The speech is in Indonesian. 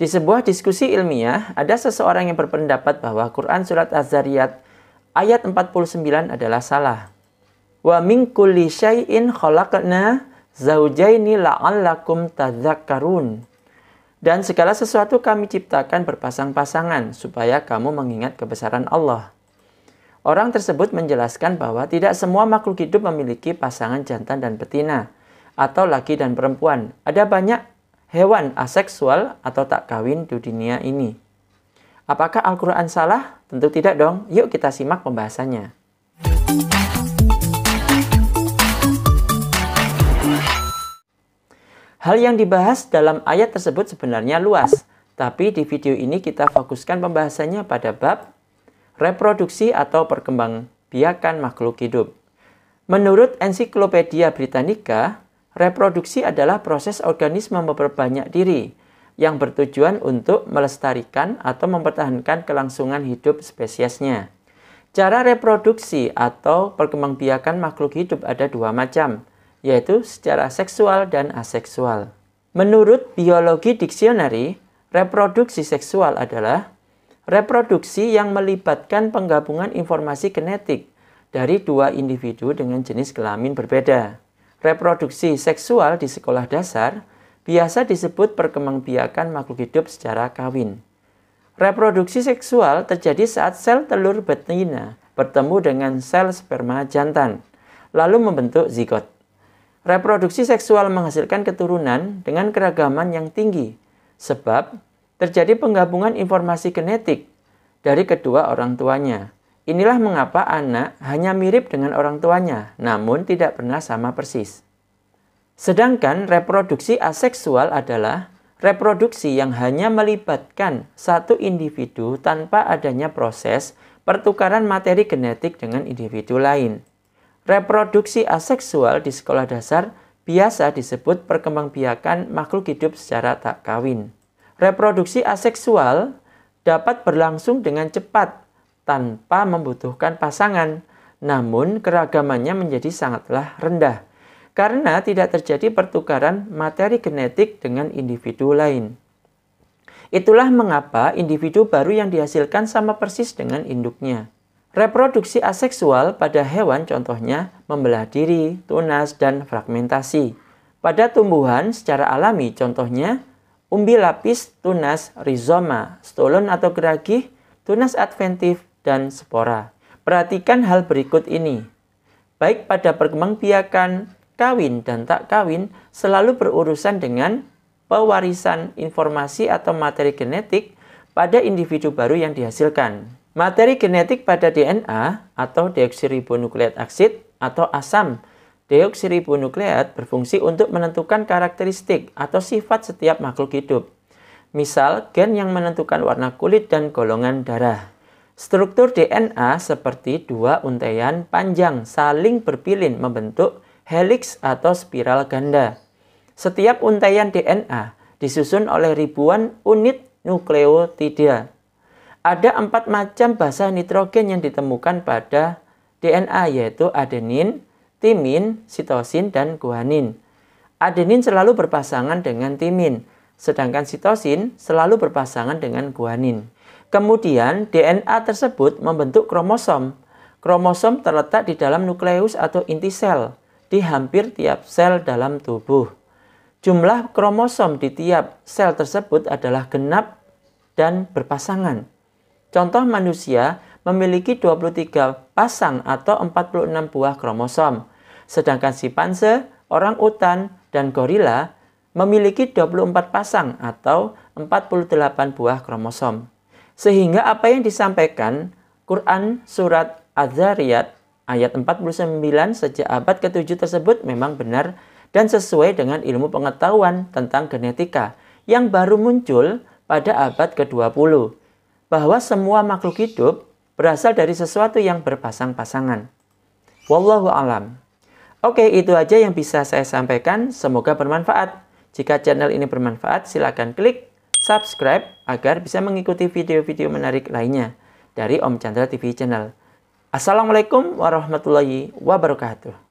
Di sebuah diskusi ilmiah, ada seseorang yang berpendapat bahwa Quran Surat Az-Zariyat ayat 49 adalah salah. Wa min kulli syai'in khalaqna zaujaini la'allakum tadzakkarun. Dan segala sesuatu kami ciptakan berpasang-pasangan supaya kamu mengingat kebesaran Allah. Orang tersebut menjelaskan bahwa tidak semua makhluk hidup memiliki pasangan jantan dan betina, atau laki dan perempuan. Ada banyak hewan aseksual atau tak kawin di dunia ini. Apakah Al-Quran salah? Tentu tidak dong. Yuk kita simak pembahasannya. Hal yang dibahas dalam ayat tersebut sebenarnya luas. Tapi di video ini kita fokuskan pembahasannya pada bab reproduksi atau perkembangbiakan makhluk hidup. Menurut Ensiklopedia Britannica, reproduksi adalah proses organisme memperbanyak diri yang bertujuan untuk melestarikan atau mempertahankan kelangsungan hidup spesiesnya. Cara reproduksi atau perkembangbiakan makhluk hidup ada dua macam, yaitu secara seksual dan aseksual. Menurut Biologi Dictionary, reproduksi seksual adalah reproduksi yang melibatkan penggabungan informasi genetik dari dua individu dengan jenis kelamin berbeda. Reproduksi seksual di sekolah dasar biasa disebut perkembangbiakan makhluk hidup secara kawin. Reproduksi seksual terjadi saat sel telur betina bertemu dengan sel sperma jantan, lalu membentuk zigot. Reproduksi seksual menghasilkan keturunan dengan keragaman yang tinggi, sebab terjadi penggabungan informasi genetik dari kedua orang tuanya. Inilah mengapa anak hanya mirip dengan orang tuanya, namun tidak pernah sama persis. Sedangkan reproduksi aseksual adalah reproduksi yang hanya melibatkan satu individu tanpa adanya proses pertukaran materi genetik dengan individu lain. Reproduksi aseksual di sekolah dasar biasa disebut perkembangbiakan makhluk hidup secara tak kawin. Reproduksi aseksual dapat berlangsung dengan cepat tanpa membutuhkan pasangan, namun keragamannya menjadi sangatlah rendah karena tidak terjadi pertukaran materi genetik dengan individu lain. Itulah mengapa individu baru yang dihasilkan sama persis dengan induknya. Reproduksi aseksual pada hewan contohnya membelah diri, tunas, dan fragmentasi. Pada tumbuhan secara alami contohnya umbi lapis, tunas, rizoma, stolon atau geragih, tunas adventif, dan spora. Perhatikan hal berikut ini. Baik pada perkembangbiakan, kawin dan tak kawin selalu berurusan dengan pewarisan informasi atau materi genetik pada individu baru yang dihasilkan. Materi genetik pada DNA atau deoksiribonukleat aksid atau asam deoksiribonukleat berfungsi untuk menentukan karakteristik atau sifat setiap makhluk hidup. Misal, gen yang menentukan warna kulit dan golongan darah. Struktur DNA seperti dua untaian panjang saling berpilin membentuk heliks atau spiral ganda. Setiap untaian DNA disusun oleh ribuan unit nukleotida. Ada 4 macam basa nitrogen yang ditemukan pada DNA, yaitu adenin, timin, sitosin, dan guanin. Adenin selalu berpasangan dengan timin, sedangkan sitosin selalu berpasangan dengan guanin. Kemudian DNA tersebut membentuk kromosom. Kromosom terletak di dalam nukleus atau inti sel, di hampir tiap sel dalam tubuh. Jumlah kromosom di tiap sel tersebut adalah genap dan berpasangan. Contoh manusia memiliki 23 pasang atau 46 buah kromosom. Sedangkan simpanse, orang utan, dan gorila memiliki 24 pasang atau 48 buah kromosom. Sehingga apa yang disampaikan Quran Surat Az-Zariyat ayat 49 sejak abad ke-7 tersebut memang benar dan sesuai dengan ilmu pengetahuan tentang genetika yang baru muncul pada abad ke-20. Bahwa semua makhluk hidup berasal dari sesuatu yang berpasang-pasangan. Wallahu alam. Oke, itu aja yang bisa saya sampaikan. Semoga bermanfaat. Jika channel ini bermanfaat, silakan klik subscribe agar bisa mengikuti video-video menarik lainnya dari Om Chandra TV Channel. Assalamualaikum warahmatullahi wabarakatuh.